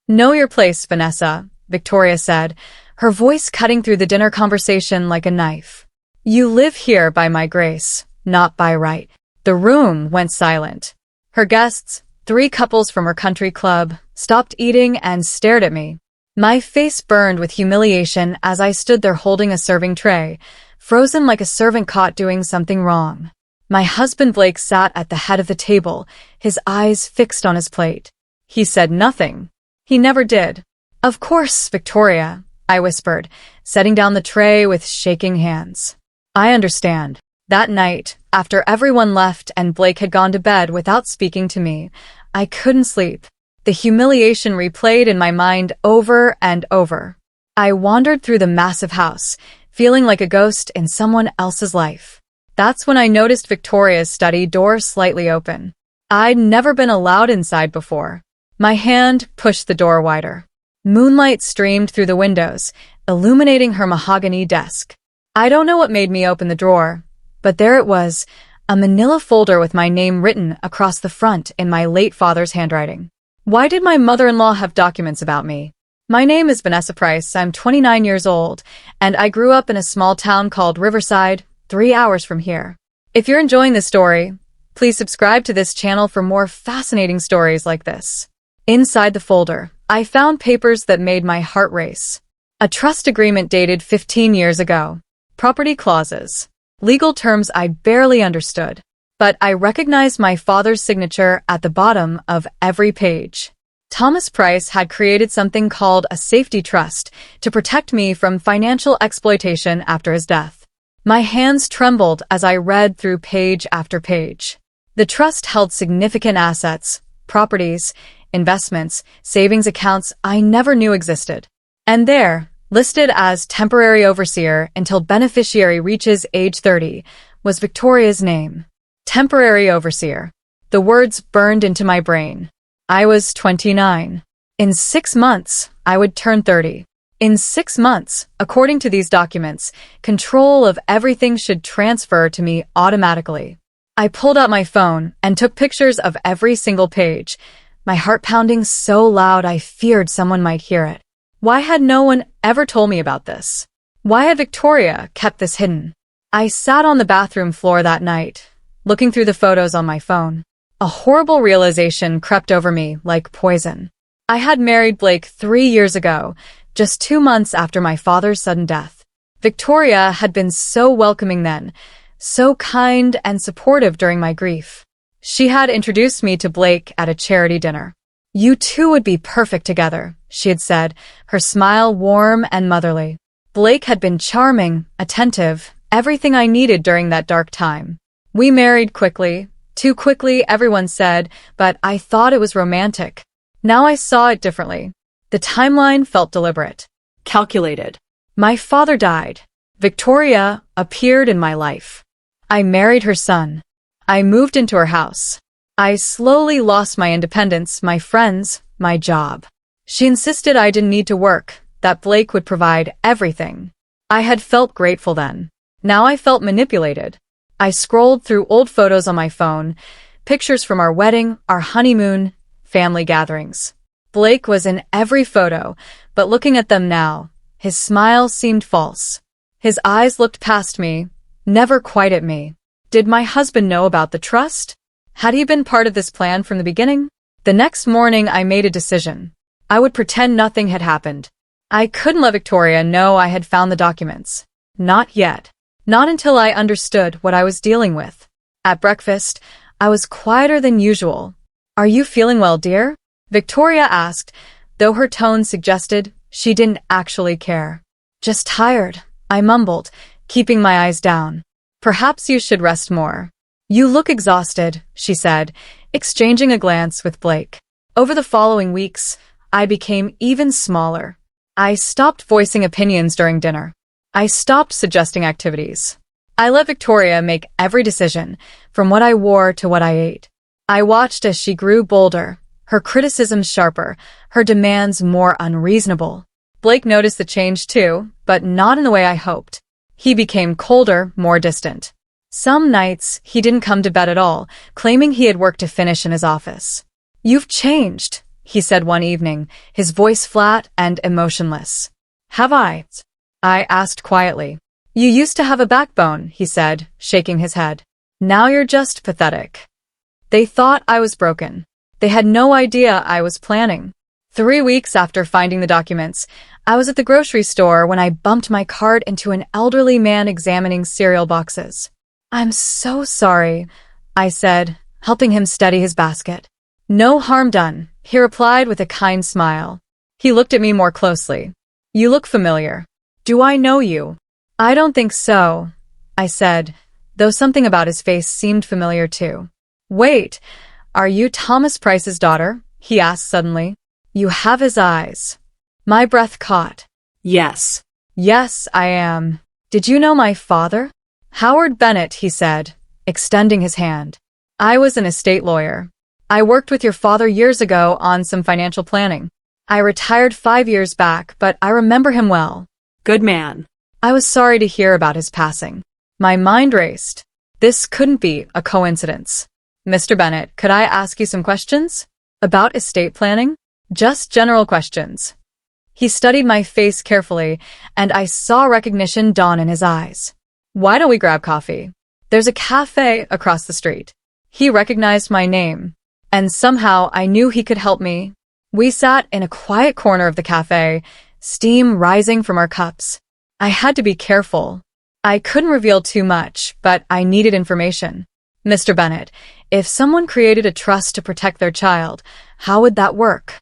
Know your place, Vanessa, Victoria said, her voice cutting through the dinner conversation like a knife. You live here by my grace, not by right. The room went silent. Her guests, 3 couples from her country club, stopped eating and stared at me. My face burned with humiliation as I stood there holding a serving tray, frozen like a servant caught doing something wrong. My husband Blake sat at the head of the table, his eyes fixed on his plate. He said nothing. He never did. Of course, Victoria, I whispered, setting down the tray with shaking hands. I understand. That night, after everyone left and Blake had gone to bed without speaking to me, I couldn't sleep. The humiliation replayed in my mind over and over. I wandered through the massive house, feeling like a ghost in someone else's life. That's when I noticed Victoria's study door slightly open. I'd never been allowed inside before. My hand pushed the door wider. Moonlight streamed through the windows, illuminating her mahogany desk. I don't know what made me open the drawer, but there it was, a manila folder with my name written across the front in my late father's handwriting. Why did my mother-in-law have documents about me? My name is Vanessa Price, I'm 29 years old, and I grew up in a small town called Riverside, 3 hours from here. If you're enjoying this story, please subscribe to this channel for more fascinating stories like this. Inside the folder, I found papers that made my heart race. A trust agreement dated 15 years ago. Property clauses. Legal terms I barely understood. But I recognized my father's signature at the bottom of every page. Thomas Price had created something called a safety trust to protect me from financial exploitation after his death. My hands trembled as I read through page after page. The trust held significant assets, properties, investments, savings accounts I never knew existed. And there, listed as temporary overseer until beneficiary reaches age 30, was Victoria's name. Temporary overseer. The words burned into my brain. I was 29. In 6 months, I would turn 30. In 6 months, according to these documents, control of everything should transfer to me automatically. I pulled out my phone and took pictures of every single page, my heart pounding so loud I feared someone might hear it. Why had no one ever told me about this? Why had Victoria kept this hidden? I sat on the bathroom floor that night, looking through the photos on my phone. A horrible realization crept over me like poison. I had married Blake 3 years ago, just 2 months after my father's sudden death. Victoria had been so welcoming then, so kind and supportive during my grief. She had introduced me to Blake at a charity dinner. You two would be perfect together, she had said, her smile warm and motherly. Blake had been charming, attentive, everything I needed during that dark time. We married quickly, too quickly, everyone said, but I thought it was romantic. Now I saw it differently. The timeline felt deliberate, calculated. My father died. Victoria appeared in my life. I married her son. I moved into her house. I slowly lost my independence, my friends, my job. She insisted I didn't need to work, that Blake would provide everything. I had felt grateful then. Now I felt manipulated. I scrolled through old photos on my phone, pictures from our wedding, our honeymoon, family gatherings. Blake was in every photo, but looking at them now, his smile seemed false. His eyes looked past me, never quite at me. Did my husband know about the trust? Had he been part of this plan from the beginning? The next morning I made a decision. I would pretend nothing had happened. I couldn't let Victoria know I had found the documents. Not yet. Not until I understood what I was dealing with. At breakfast, I was quieter than usual. Are you feeling well, dear? Victoria asked, though her tone suggested she didn't actually care. Just tired, I mumbled, keeping my eyes down. Perhaps you should rest more. You look exhausted, she said, exchanging a glance with Blake. Over the following weeks, I became even smaller. I stopped voicing opinions during dinner. I stopped suggesting activities. I let Victoria make every decision, from what I wore to what I ate. I watched as she grew bolder, her criticisms sharper, her demands more unreasonable. Blake noticed the change too, but not in the way I hoped. He became colder, more distant. Some nights, he didn't come to bed at all, claiming he had work to finish in his office. You've changed, he said one evening, his voice flat and emotionless. Have I? I asked quietly. You used to have a backbone, he said, shaking his head. Now you're just pathetic. They thought I was broken. They had no idea I was planning. 3 weeks after finding the documents, I was at the grocery store when I bumped my cart into an elderly man examining cereal boxes. I'm so sorry, I said, helping him steady his basket. No harm done, he replied with a kind smile. He looked at me more closely. You look familiar. Do I know you? I don't think so, I said, though something about his face seemed familiar too. Wait, are you Thomas Price's daughter? He asked suddenly. You have his eyes. My breath caught. Yes. Yes, I am. Did you know my father? Howard Bennett, he said, extending his hand. I was an estate lawyer. I worked with your father years ago on some financial planning. I retired 5 years back, but I remember him well. Good man. I was sorry to hear about his passing. My mind raced. This couldn't be a coincidence. Mr. Bennett, could I ask you some questions? About estate planning? Just general questions. He studied my face carefully, and I saw recognition dawn in his eyes. Why don't we grab coffee? There's a cafe across the street. He recognized my name, and somehow I knew he could help me. We sat in a quiet corner of the cafe, steam rising from our cups. I had to be careful. I couldn't reveal too much, but I needed information. Mr. Bennett, if someone created a trust to protect their child, how would that work?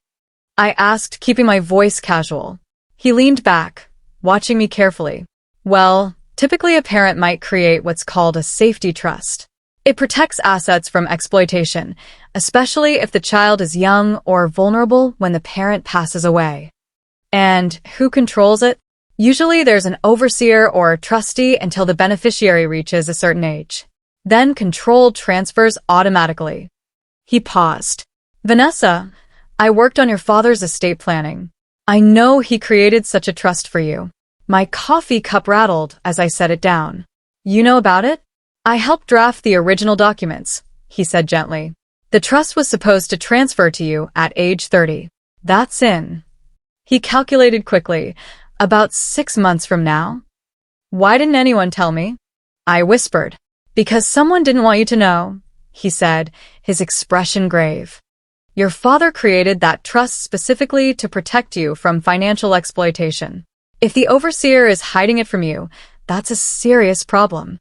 I asked, keeping my voice casual. He leaned back, watching me carefully. Well, typically a parent might create what's called a safety trust. It protects assets from exploitation, especially if the child is young or vulnerable when the parent passes away. And who controls it? Usually there's an overseer or trustee until the beneficiary reaches a certain age. Then control transfers automatically. He paused. Vanessa, I worked on your father's estate planning. I know he created such a trust for you. My coffee cup rattled as I set it down. You know about it? I helped draft the original documents, he said gently. The trust was supposed to transfer to you at age 30. That's in. He calculated quickly. About 6 months from now? Why didn't anyone tell me? I whispered. Because someone didn't want you to know, he said, his expression grave. Your father created that trust specifically to protect you from financial exploitation. If the overseer is hiding it from you, that's a serious problem.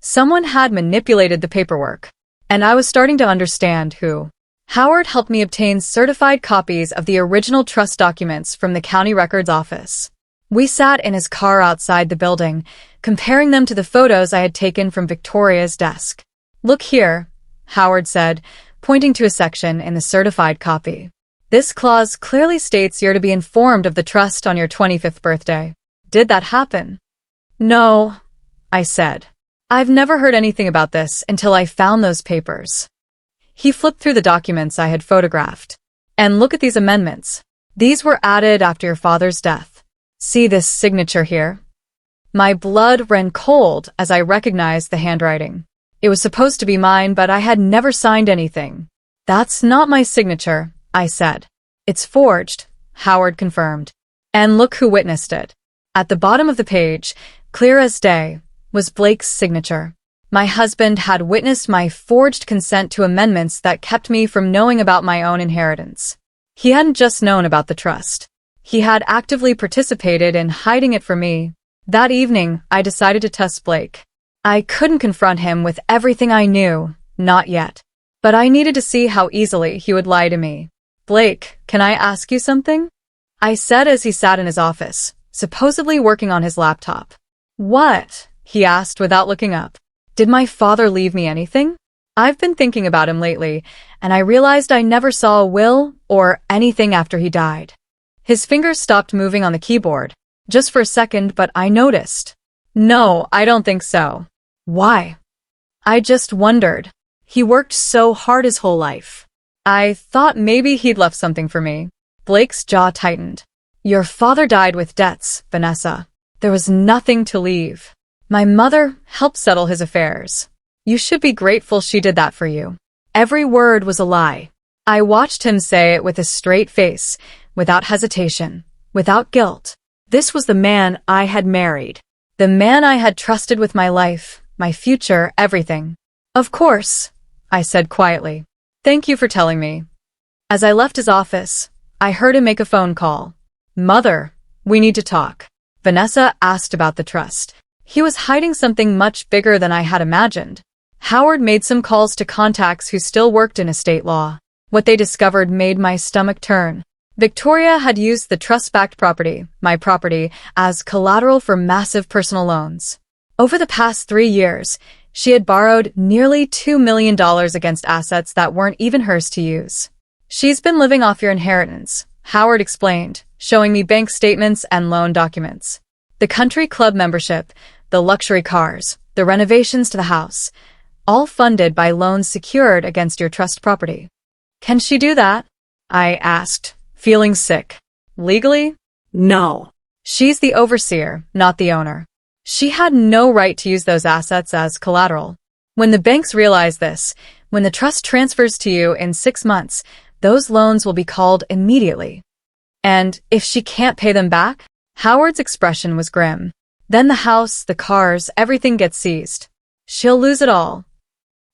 Someone had manipulated the paperwork, and I was starting to understand who. Howard helped me obtain certified copies of the original trust documents from the county records office. We sat in his car outside the building, comparing them to the photos I had taken from Victoria's desk. Look here, Howard said, pointing to a section in the certified copy. This clause clearly states you're to be informed of the trust on your 25th birthday. Did that happen? No, I said. I've never heard anything about this until I found those papers. He flipped through the documents I had photographed. And look at these amendments. These were added after your father's death. See this signature here? My blood ran cold as I recognized the handwriting. It was supposed to be mine, but I had never signed anything. That's not my signature, I said. It's forged, Howard confirmed. And look who witnessed it. At the bottom of the page, clear as day, was Blake's signature. My husband had witnessed my forged consent to amendments that kept me from knowing about my own inheritance. He hadn't just known about the trust. He had actively participated in hiding it from me. That evening, I decided to test Blake. I couldn't confront him with everything I knew, not yet. But I needed to see how easily he would lie to me. Blake, can I ask you something? I said as he sat in his office, supposedly working on his laptop. What? He asked without looking up. Did my father leave me anything? I've been thinking about him lately, and I realized I never saw a will or anything after he died. His fingers stopped moving on the keyboard, just for a second, but I noticed. No, I don't think so. Why? I just wondered. He worked so hard his whole life. I thought maybe he'd left something for me. Blake's jaw tightened. Your father died with debts, Vanessa. There was nothing to leave. My mother helped settle his affairs. You should be grateful she did that for you. Every word was a lie. I watched him say it with a straight face, without hesitation, without guilt. This was the man I had married. The man I had trusted with my life, my future, everything. Of course, I said quietly. Thank you for telling me. As I left his office, I heard him make a phone call. Mother, we need to talk. Vanessa asked about the trust. He was hiding something much bigger than I had imagined. Howard made some calls to contacts who still worked in estate law. What they discovered made my stomach turn. Victoria had used the trust-backed property, my property, as collateral for massive personal loans. Over the past 3 years, she had borrowed nearly $2 million against assets that weren't even hers to use. She's been living off your inheritance, Howard explained, showing me bank statements and loan documents. The country club membership, the luxury cars, the renovations to the house, all funded by loans secured against your trust property. Can she do that? I asked, feeling sick. Legally? No. She's the overseer, not the owner. She had no right to use those assets as collateral. When the banks realize this, when the trust transfers to you in 6 months, those loans will be called immediately. And if she can't pay them back? Howard's expression was grim. Then the house, the cars, everything gets seized. She'll lose it all.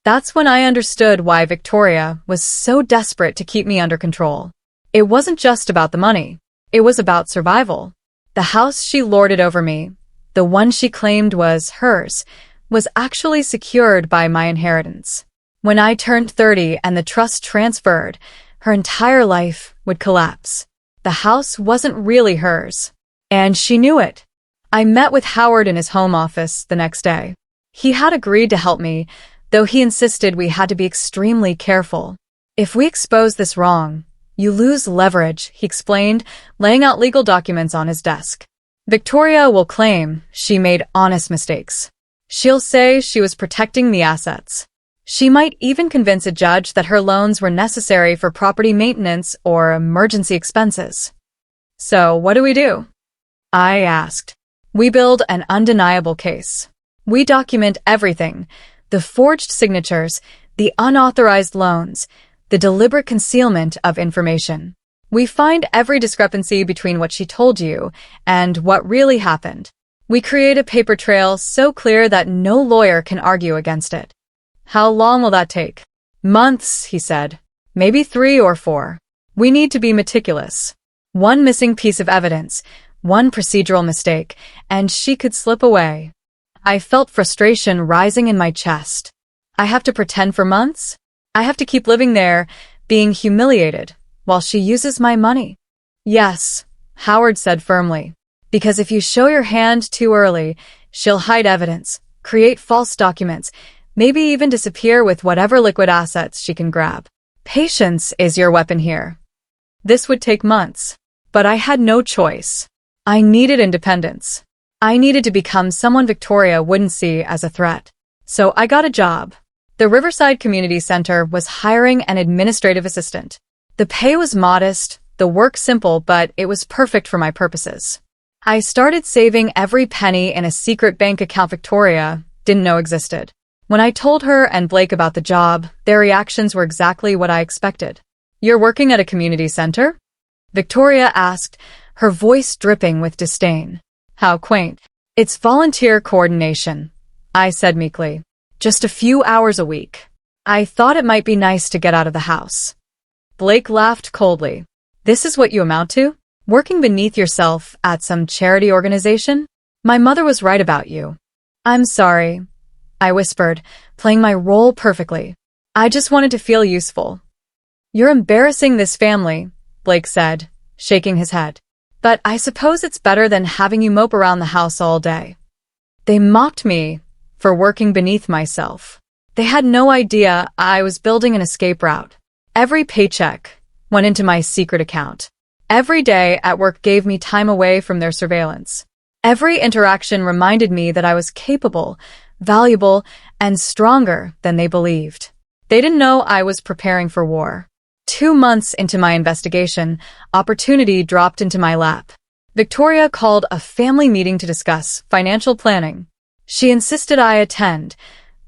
That's when I understood why Victoria was so desperate to keep me under control. It wasn't just about the money. It was about survival. The house she lorded over me, the one she claimed was hers, was actually secured by my inheritance. When I turned 30 and the trust transferred, her entire life would collapse. The house wasn't really hers. And she knew it. I met with Howard in his home office the next day. He had agreed to help me, though he insisted we had to be extremely careful. If we expose this wrong, you lose leverage, he explained, laying out legal documents on his desk. Victoria will claim she made honest mistakes. She'll say she was protecting the assets. She might even convince a judge that her loans were necessary for property maintenance or emergency expenses. So what do? I asked. We build an undeniable case. We document everything, the forged signatures, the unauthorized loans, the deliberate concealment of information. We find every discrepancy between what she told you and what really happened. We create a paper trail so clear that no lawyer can argue against it. How long will that take? Months, he said. Maybe 3 or 4. We need to be meticulous. One missing piece of evidence, one procedural mistake, and she could slip away. I felt frustration rising in my chest. I have to pretend for months? I have to keep living there, being humiliated, while she uses my money? Yes, Howard said firmly. Because if you show your hand too early, she'll hide evidence, create false documents, maybe even disappear with whatever liquid assets she can grab. Patience is your weapon here. This would take months, but I had no choice. I needed independence. I needed to become someone Victoria wouldn't see as a threat. So I got a job. The Riverside Community Center was hiring an administrative assistant. The pay was modest, the work simple, but it was perfect for my purposes. I started saving every penny in a secret bank account Victoria didn't know existed. When I told her and Blake about the job, their reactions were exactly what I expected. You're working at a community center? Victoria asked, her voice dripping with disdain. How quaint. It's volunteer coordination, I said meekly. Just a few hours a week. I thought it might be nice to get out of the house. Blake laughed coldly. This is what you amount to? Working beneath yourself at some charity organization? My mother was right about you. I'm sorry, I whispered, playing my role perfectly. I just wanted to feel useful. You're embarrassing this family, Blake said, shaking his head. But I suppose it's better than having you mope around the house all day. They mocked me for working beneath myself. They had no idea I was building an escape route. Every paycheck went into my secret account. Every day at work gave me time away from their surveillance. Every interaction reminded me that I was capable, valuable, and stronger than they believed. They didn't know I was preparing for war. 2 months into my investigation, opportunity dropped into my lap. Victoria called a family meeting to discuss financial planning. She insisted I attend,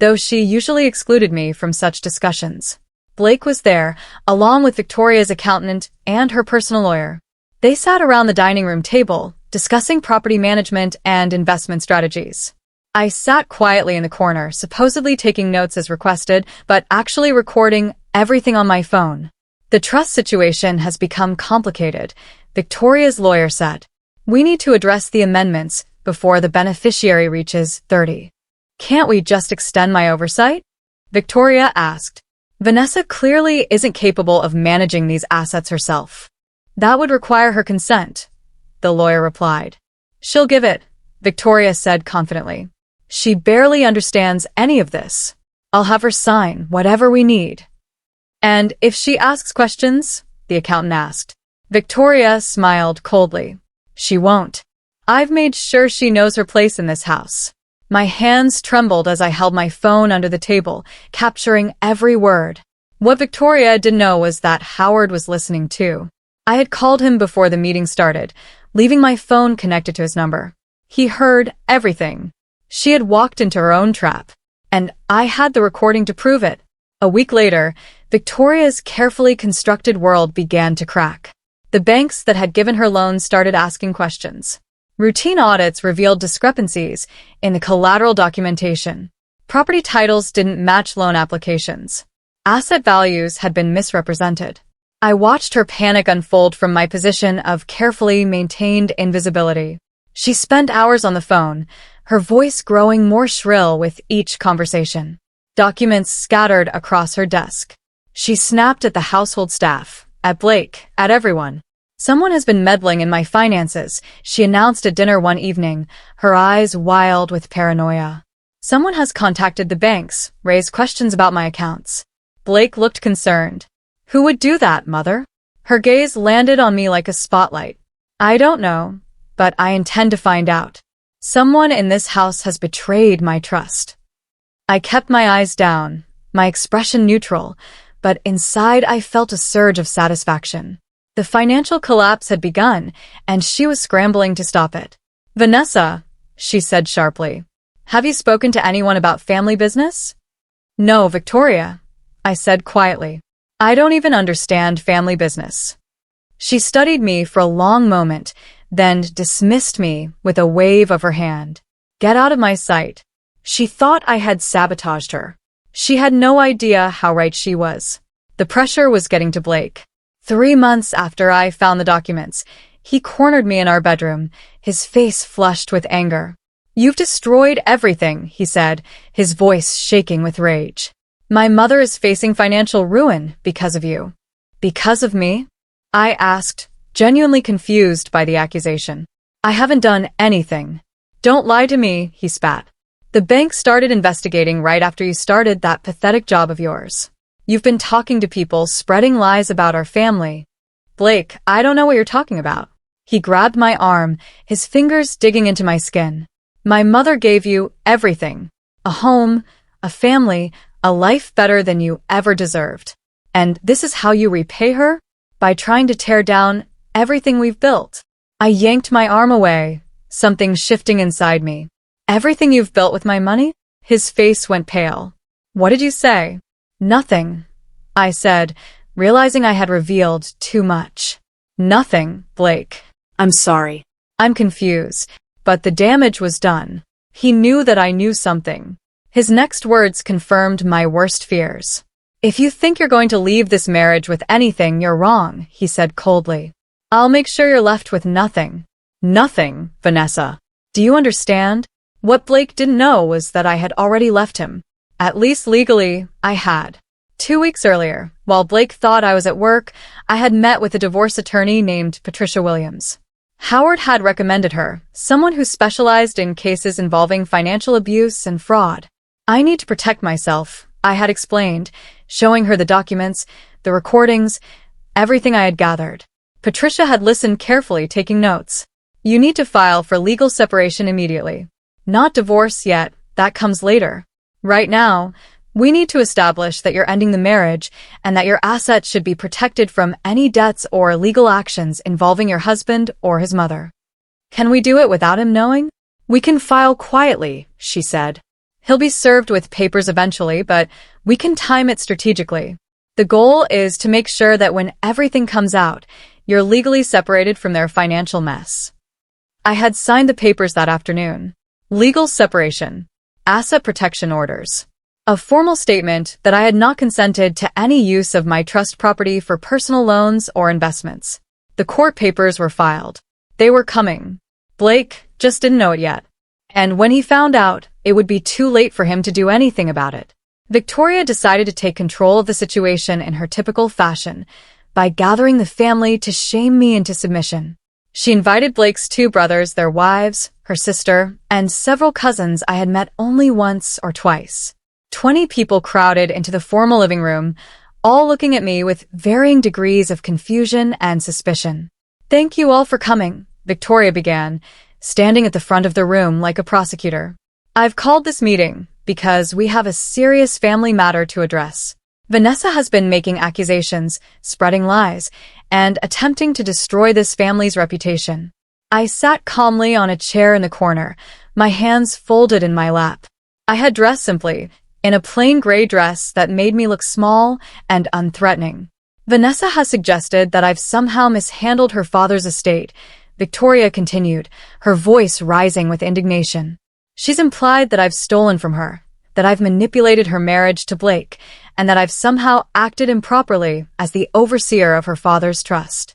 though she usually excluded me from such discussions. Blake was there, along with Victoria's accountant and her personal lawyer. They sat around the dining room table, discussing property management and investment strategies. I sat quietly in the corner, supposedly taking notes as requested, but actually recording everything on my phone. The trust situation has become complicated, Victoria's lawyer said. We need to address the amendments before the beneficiary reaches 30. Can't we just extend my oversight? Victoria asked. Vanessa clearly isn't capable of managing these assets herself. That would require her consent, the lawyer replied. She'll give it, Victoria said confidently. She barely understands any of this. I'll have her sign whatever we need. And if she asks questions? The accountant asked. Victoria smiled coldly. She won't. I've made sure she knows her place in this house. My hands trembled as I held my phone under the table, capturing every word. What Victoria didn't know was that Howard was listening too. I had called him before the meeting started, leaving my phone connected to his number. He heard everything. She had walked into her own trap, and I had the recording to prove it. A week later, Victoria's carefully constructed world began to crack. The banks that had given her loans started asking questions. Routine audits revealed discrepancies in the collateral documentation. Property titles didn't match loan applications. Asset values had been misrepresented. I watched her panic unfold from my position of carefully maintained invisibility. She spent hours on the phone, her voice growing more shrill with each conversation. Documents scattered across her desk. She snapped at the household staff, at Blake, at everyone. Someone has been meddling in my finances, she announced at dinner one evening, her eyes wild with paranoia. Someone has contacted the banks, raised questions about my accounts. Blake looked concerned. Who would do that, Mother? Her gaze landed on me like a spotlight. I don't know, but I intend to find out. Someone in this house has betrayed my trust. I kept my eyes down, my expression neutral, but inside I felt a surge of satisfaction. The financial collapse had begun, and she was scrambling to stop it. Vanessa, she said sharply, have you spoken to anyone about family business? No, Victoria, I said quietly. I don't even understand family business. She studied me for a long moment, then dismissed me with a wave of her hand. Get out of my sight. She thought I had sabotaged her. She had no idea how right she was. The pressure was getting to Blake. 3 months after I found the documents, he cornered me in our bedroom, his face flushed with anger. You've destroyed everything, he said, his voice shaking with rage. My mother is facing financial ruin because of you. Because of me? I asked, genuinely confused by the accusation. I haven't done anything. Don't lie to me, he spat. The bank started investigating right after you started that pathetic job of yours. You've been talking to people, spreading lies about our family. Blake, I don't know what you're talking about. He grabbed my arm, his fingers digging into my skin. My mother gave you everything. A home, a family, a life better than you ever deserved. And this is how you repay her? By trying to tear down everything we've built. I yanked my arm away, something shifting inside me. Everything you've built with my money? His face went pale. What did you say? Nothing, I said, realizing I had revealed too much. Nothing, Blake. I'm sorry. I'm confused, but the damage was done. He knew that I knew something. His next words confirmed my worst fears. If you think you're going to leave this marriage with anything, you're wrong, he said coldly. I'll make sure you're left with nothing. Nothing, Vanessa. Do you understand? What Blake didn't know was that I had already left him. At least legally, I had. 2 weeks earlier, while Blake thought I was at work, I had met with a divorce attorney named Patricia Williams. Howard had recommended her, someone who specialized in cases involving financial abuse and fraud. I need to protect myself, I had explained, showing her the documents, the recordings, everything I had gathered. Patricia had listened carefully, taking notes. You need to file for legal separation immediately. Not divorce yet, that comes later. Right now, we need to establish that you're ending the marriage and that your assets should be protected from any debts or legal actions involving your husband or his mother. Can we do it without him knowing? We can file quietly, she said. He'll be served with papers eventually, but we can time it strategically. The goal is to make sure that when everything comes out, you're legally separated from their financial mess. I had signed the papers that afternoon. Legal separation. Asset protection orders. A formal statement that I had not consented to any use of my trust property for personal loans or investments. The court papers were filed. They were coming. Blake just didn't know it yet. And when he found out, it would be too late for him to do anything about it. Victoria decided to take control of the situation in her typical fashion by gathering the family to shame me into submission. She invited Blake's 2 brothers, their wives, her sister, and several cousins I had met only once or twice. 20 people crowded into the formal living room, all looking at me with varying degrees of confusion and suspicion. "Thank you all for coming," Victoria began, standing at the front of the room like a prosecutor. "I've called this meeting because we have a serious family matter to address. Vanessa has been making accusations, spreading lies, and attempting to destroy this family's reputation." I sat calmly on a chair in the corner, my hands folded in my lap. I had dressed simply, in a plain gray dress that made me look small and unthreatening. "Vanessa has suggested that I've somehow mishandled her father's estate," Victoria continued, her voice rising with indignation. "She's implied that I've stolen from her, that I've manipulated her marriage to Blake, and that I've somehow acted improperly as the overseer of her father's trust."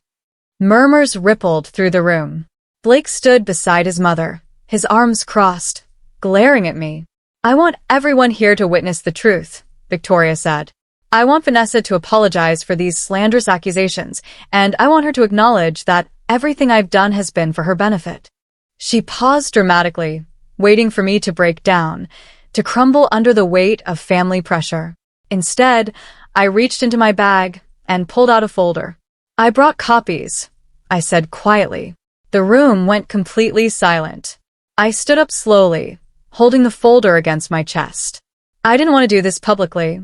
Murmurs rippled through the room. Blake stood beside his mother, his arms crossed, glaring at me. "I want everyone here to witness the truth," Victoria said. "I want Vanessa to apologize for these slanderous accusations, and I want her to acknowledge that everything I've done has been for her benefit." She paused dramatically, waiting for me to break down, to crumble under the weight of family pressure. Instead, I reached into my bag and pulled out a folder. "I brought copies," I said quietly. The room went completely silent. I stood up slowly, holding the folder against my chest. "I didn't want to do this publicly,"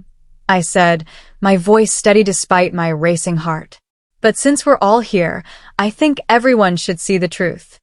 I said, my voice steady despite my racing heart. "But since we're all here, I think everyone should see the truth."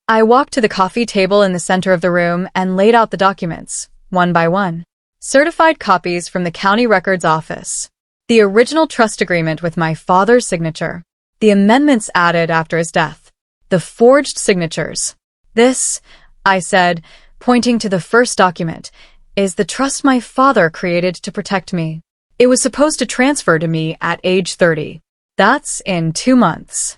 I walked to the coffee table in the center of the room and laid out the documents, one by one. Certified copies from the county records office. The original trust agreement with my father's signature. The amendments added after his death. The forged signatures. "This," I said, pointing to the first document, "is the trust my father created to protect me. It was supposed to transfer to me at age 30. That's in 2 months."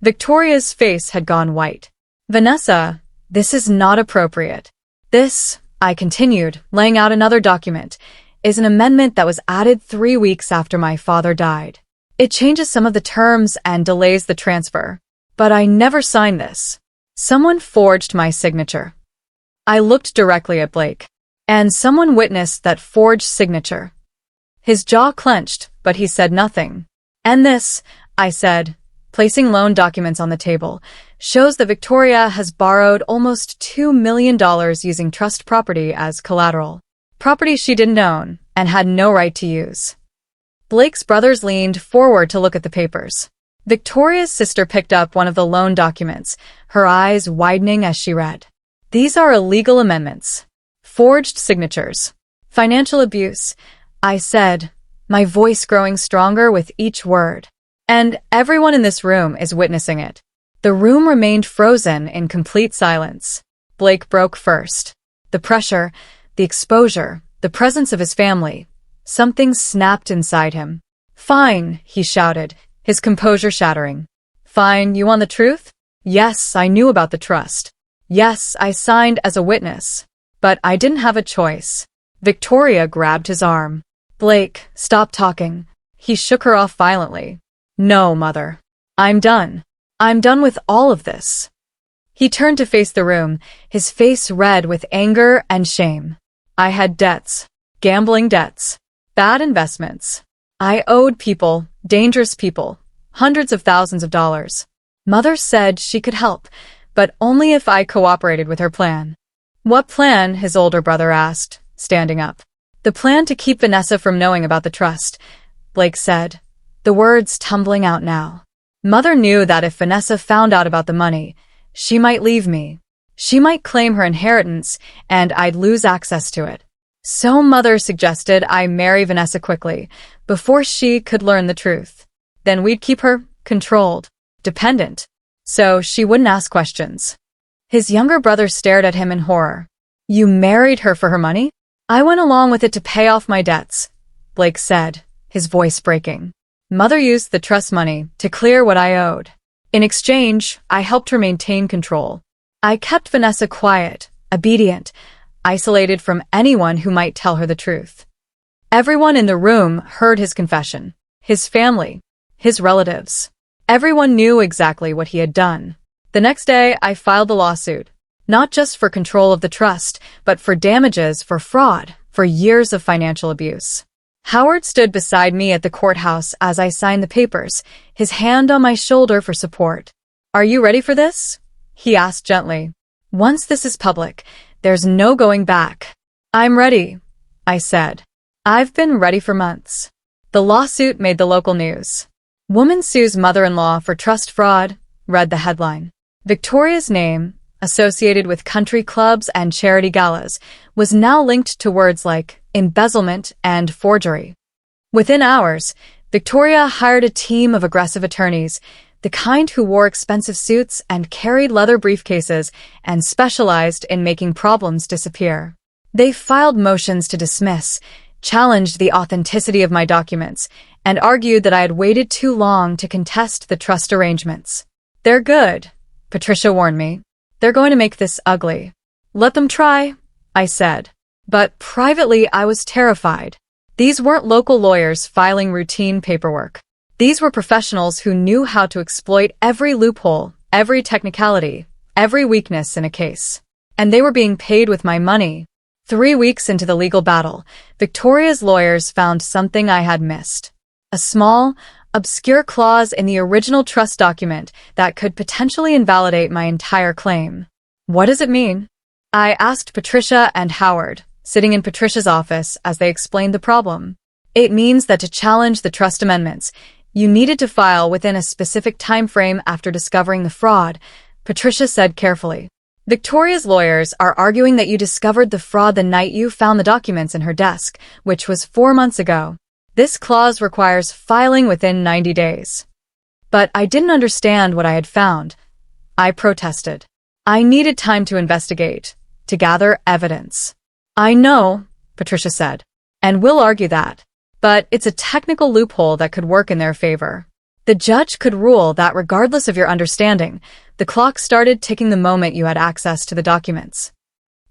Victoria's face had gone white. "Vanessa, this is not appropriate. This," I continued, laying out another document, "is an amendment that was added 3 weeks after my father died. It changes some of the terms and delays the transfer. But I never signed this. Someone forged my signature." I looked directly at Blake. "And someone witnessed that forged signature." His jaw clenched, but he said nothing. "And this," I said, placing loan documents on the table, "shows that Victoria has borrowed almost $2 million using trust property as collateral. Property she didn't own and had no right to use." Blake's brothers leaned forward to look at the papers. Victoria's sister picked up one of the loan documents, her eyes widening as she read. "These are illegal amendments. Forged signatures. Financial abuse," I said, my voice growing stronger with each word. "And everyone in this room is witnessing it." The room remained frozen in complete silence. Blake broke first. The pressure, the exposure, the presence of his family. Something snapped inside him. "Fine," he shouted, his composure shattering. "Fine, you want the truth? Yes, I knew about the trust. Yes, I signed as a witness. But I didn't have a choice." Victoria grabbed his arm. "Blake, stop talking." He shook her off violently. "No, Mother. I'm done. I'm done with all of this." He turned to face the room, his face red with anger and shame. "I had debts. Gambling debts. Bad investments. I owed people, dangerous people, hundreds of thousands of dollars. Mother said she could help, but only if I cooperated with her plan." "What plan?" his older brother asked, standing up. "The plan to keep Vanessa from knowing about the trust," Blake said, the words tumbling out now. "Mother knew that if Vanessa found out about the money, she might leave me. She might claim her inheritance, and I'd lose access to it. So Mother suggested I marry Vanessa quickly, before she could learn the truth. Then we'd keep her controlled, dependent, so she wouldn't ask questions. His younger brother stared at him in horror. You married her for her money? I went along with it to pay off my debts, Blake said, his voice breaking. Mother used the trust money to clear what I owed. In exchange, I helped her maintain control. I kept Vanessa quiet, obedient, isolated from anyone who might tell her the truth. Everyone in the room heard his confession. His family, his relatives. Everyone knew exactly what he had done. The next day, I filed the lawsuit, not just for control of the trust, but for damages for fraud, for years of financial abuse. Howard stood beside me at the courthouse as I signed the papers, his hand on my shoulder for support. Are you ready for this? He asked gently. Once this is public, there's no going back. I'm ready, I said. I've been ready for months. The lawsuit made the local news. Woman sues mother-in-law for trust fraud, read the headline. Victoria's name, associated with country clubs and charity galas, was now linked to words like embezzlement and forgery. Within hours, Victoria hired a team of aggressive attorneys, the kind who wore expensive suits and carried leather briefcases and specialized in making problems disappear. They filed motions to dismiss, challenged the authenticity of my documents, and argued that I had waited too long to contest the trust arrangements. They're good, Patricia warned me. They're going to make this ugly. Let them try, I said. But privately, I was terrified. These weren't local lawyers filing routine paperwork. These were professionals who knew how to exploit every loophole, every technicality, every weakness in a case. And they were being paid with my money. 3 weeks into the legal battle, Victoria's lawyers found something I had missed. A small, obscure clause in the original trust document that could potentially invalidate my entire claim. What does it mean? I asked Patricia and Howard, sitting in Patricia's office as they explained the problem. It means that to challenge the trust amendments, you needed to file within a specific time frame after discovering the fraud, Patricia said carefully. Victoria's lawyers are arguing that you discovered the fraud the night you found the documents in her desk, which was 4 months ago. This clause requires filing within 90 days. But I didn't understand what I had found. I protested. I needed time to investigate, to gather evidence. I know, Patricia said, and we'll argue that. But it's a technical loophole that could work in their favor. The judge could rule that regardless of your understanding, the clock started ticking the moment you had access to the documents.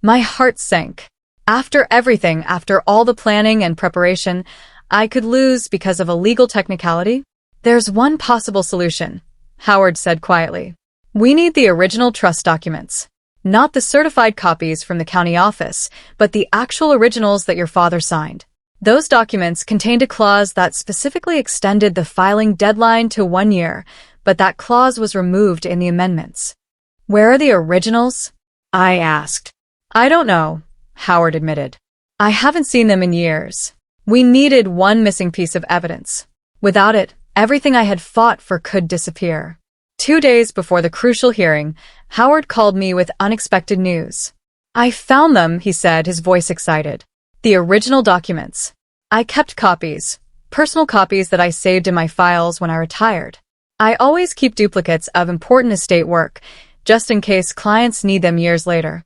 My heart sank. After everything, after all the planning and preparation, I could lose because of a legal technicality? There's one possible solution, Howard said quietly. We need the original trust documents. Not the certified copies from the county office, but the actual originals that your father signed. Those documents contained a clause that specifically extended the filing deadline to 1 year, but that clause was removed in the amendments. Where are the originals? I asked. I don't know, Howard admitted. I haven't seen them in years. We needed one missing piece of evidence. Without it, everything I had fought for could disappear. 2 days before the crucial hearing, Howard called me with unexpected news. I found them, he said, his voice excited. The original documents. I kept copies, personal copies that I saved in my files when I retired. I always keep duplicates of important estate work, just in case clients need them years later.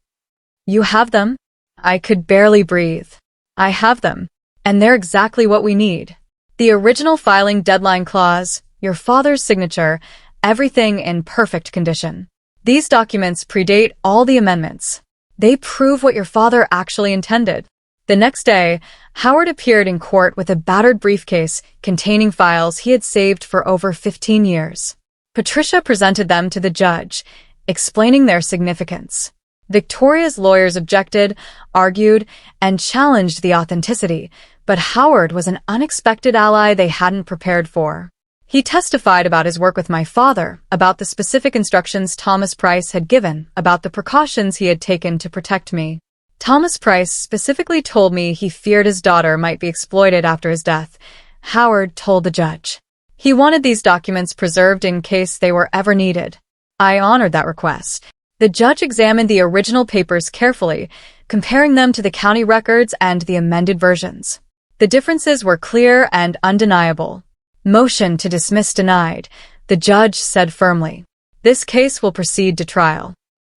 You have them? I could barely breathe. I have them, and they're exactly what we need. The original filing deadline clause, your father's signature, everything in perfect condition. These documents predate all the amendments. They prove what your father actually intended. The next day, Howard appeared in court with a battered briefcase containing files he had saved for over 15 years. Patricia presented them to the judge, explaining their significance. Victoria's lawyers objected, argued, and challenged the authenticity, but Howard was an unexpected ally they hadn't prepared for. He testified about his work with my father, about the specific instructions Thomas Price had given, about the precautions he had taken to protect me. Thomas Price specifically told me he feared his daughter might be exploited after his death, Howard told the judge. He wanted these documents preserved in case they were ever needed. I honored that request. The judge examined the original papers carefully, comparing them to the county records and the amended versions. The differences were clear and undeniable. Motion to dismiss denied, the judge said firmly. This case will proceed to trial.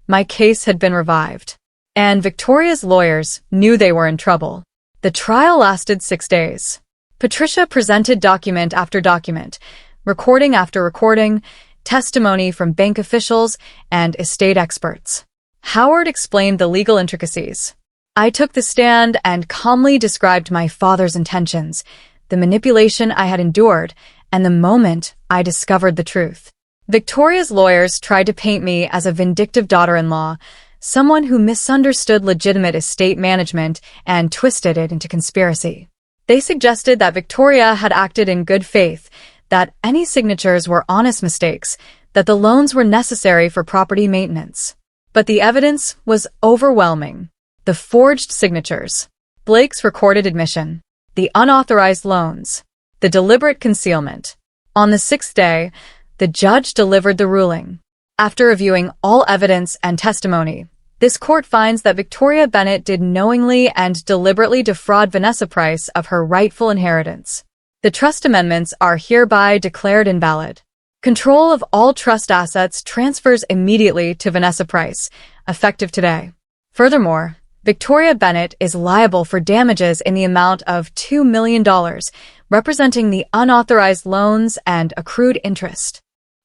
My case had been revived, and Victoria's lawyers knew they were in trouble. The trial lasted 6 days. Patricia presented document after document, recording after recording, testimony from bank officials and estate experts. Howard explained the legal intricacies. I took the stand and calmly described my father's intentions, the manipulation I had endured, and the moment I discovered the truth. Victoria's lawyers tried to paint me as a vindictive daughter-in-law, someone who misunderstood legitimate estate management and twisted it into conspiracy. They suggested that Victoria had acted in good faith, that any signatures were honest mistakes, that the loans were necessary for property maintenance. But the evidence was overwhelming. The forged signatures, Blake's recorded admission, the unauthorized loans, the deliberate concealment. On the 6th day, the judge delivered the ruling. After reviewing all evidence and testimony, this court finds that Victoria Bennett did knowingly and deliberately defraud Vanessa Price of her rightful inheritance. The trust amendments are hereby declared invalid. Control of all trust assets transfers immediately to Vanessa Price, effective today. Furthermore, Victoria Bennett is liable for damages in the amount of $2 million, representing the unauthorized loans and accrued interest.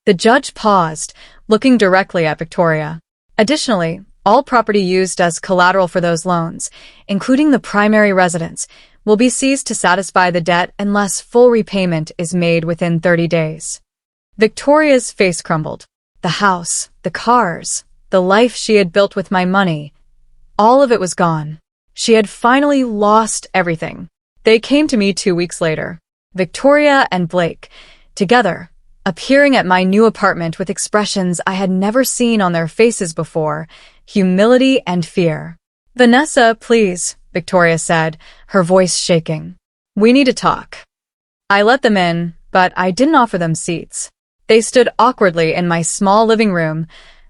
The judge paused, looking directly at Victoria. Additionally, all property used as collateral for those loans, including the primary residence, will be seized to satisfy the debt unless full repayment is made within 30 days. Victoria's face crumbled. The house, the cars, the life she had built with my money, all of it was gone. She had finally lost everything. They came to me 2 weeks later, Victoria and Blake, together, appearing at my new apartment with expressions I had never seen on their faces before, humility and fear. "Vanessa, please," Victoria said, her voice shaking. "We need to talk." I let them in, but I didn't offer them seats. They stood awkwardly in my small living room,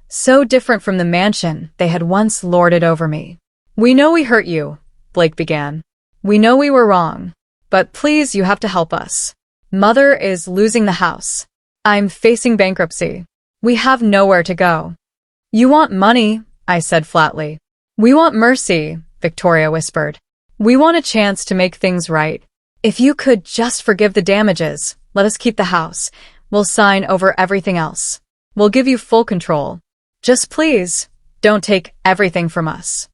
so different from the mansion they had once lorded over me. "We know we hurt you," Blake began. "We know we were wrong. But please, you have to help us. Mother is losing the house. I'm facing bankruptcy. We have nowhere to go." "You want money," I said flatly. "We want mercy," Victoria whispered. "We want a chance to make things right. If you could just forgive the damages, let us keep the house. We'll sign over everything else. We'll give you full control. Just please, don't take everything from us."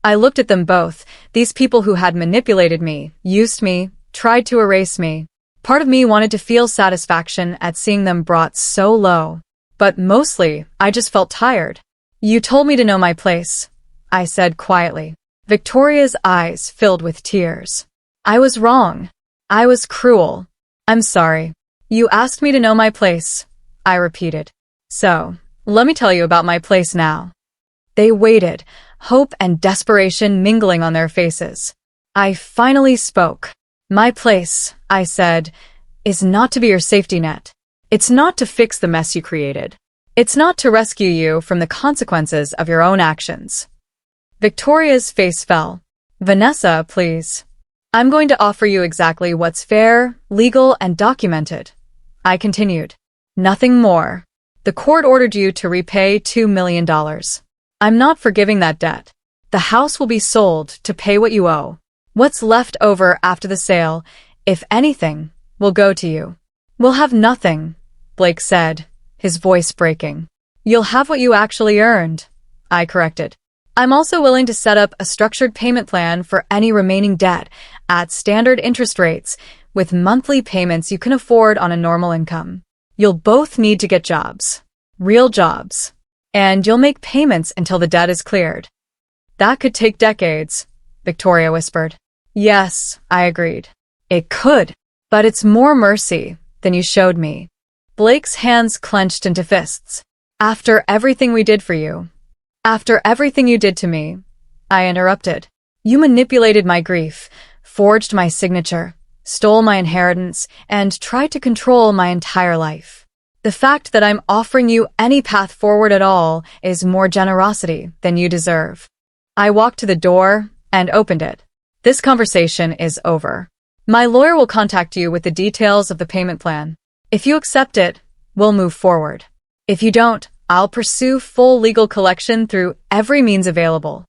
I looked at them both, these people who had manipulated me, used me, tried to erase me. Part of me wanted to feel satisfaction at seeing them brought so low. But mostly, I just felt tired. "You told me to know my place," I said quietly. Victoria's eyes filled with tears. "I was wrong. I was cruel. I'm sorry. You asked me to know my place," I repeated. "So, let me tell you about my place now." They waited, hope and desperation mingling on their faces. I finally spoke. "My place," I said, "is not to be your safety net. It's not to fix the mess you created. It's not to rescue you from the consequences of your own actions." Victoria's face fell. "Vanessa, please. I'm going to offer you exactly what's fair, legal, and documented," I continued. "Nothing more. The court ordered you to repay $2 million. I'm not forgiving that debt. The house will be sold to pay what you owe. What's left over after the sale, if anything, will go to you." "We'll have nothing," Blake said, his voice breaking. "You'll have what you actually earned," I corrected. "I'm also willing to set up a structured payment plan for any remaining debt at standard interest rates with monthly payments you can afford on a normal income. You'll both need to get jobs, real jobs, and you'll make payments until the debt is cleared." "That could take decades," Victoria whispered. "Yes," I agreed. "It could, but it's more mercy than you showed me." Blake's hands clenched into fists. "After everything we did for you, after everything you did to me," I interrupted. "You manipulated my grief, forged my signature, stole my inheritance, and tried to control my entire life. The fact that I'm offering you any path forward at all is more generosity than you deserve. I walked to the door and opened it. This conversation is over. My lawyer will contact you with the details of the payment plan. If you accept it, we'll move forward. If you don't, I'll pursue full legal collection through every means available.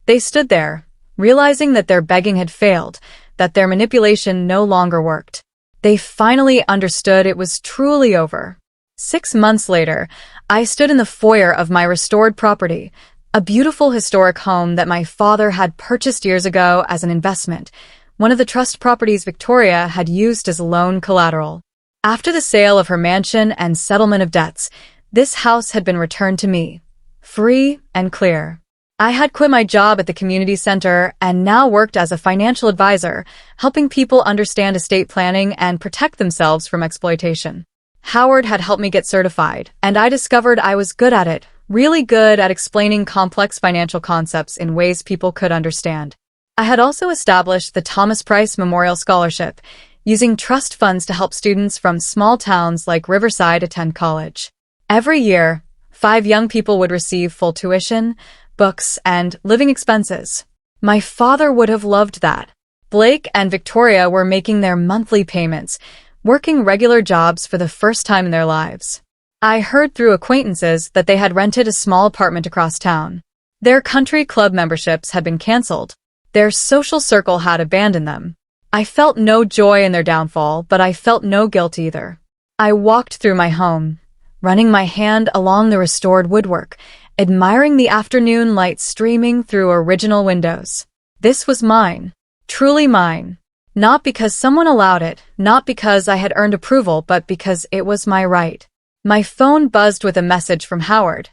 They stood there, realizing that their begging had failed, that their manipulation no longer worked. They finally understood it was truly over. 6 months later, I stood in the foyer of my restored property, a beautiful historic home that my father had purchased years ago as an investment, one of the trust properties Victoria had used as loan collateral. After the sale of her mansion and settlement of debts, this house had been returned to me, free and clear. I had quit my job at the community center and now worked as a financial advisor, helping people understand estate planning and protect themselves from exploitation. Howard had helped me get certified, and I discovered I was good at it, really good at explaining complex financial concepts in ways people could understand. I had also established the Thomas Price Memorial Scholarship, using trust funds to help students from small towns like Riverside attend college. Every year, 5 young people would receive full tuition, books, and living expenses. My father would have loved that. Blake and Victoria were making their monthly payments, working regular jobs for the first time in their lives. I heard through acquaintances that they had rented a small apartment across town. Their country club memberships had been canceled. Their social circle had abandoned them. I felt no joy in their downfall, but I felt no guilt either. I walked through my home, running my hand along the restored woodwork, admiring the afternoon light streaming through original windows. This was mine, truly mine. Not because someone allowed it, not because I had earned approval, but because it was my right. My phone buzzed with a message from Howard.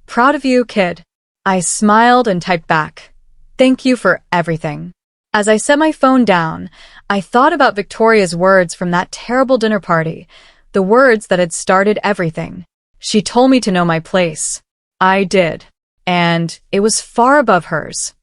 "Proud of you, kid." I smiled and typed back, "Thank you for everything." As I set my phone down, I thought about Victoria's words from that terrible dinner party, the words that had started everything. She told me to know my place. I did. And it was far above hers.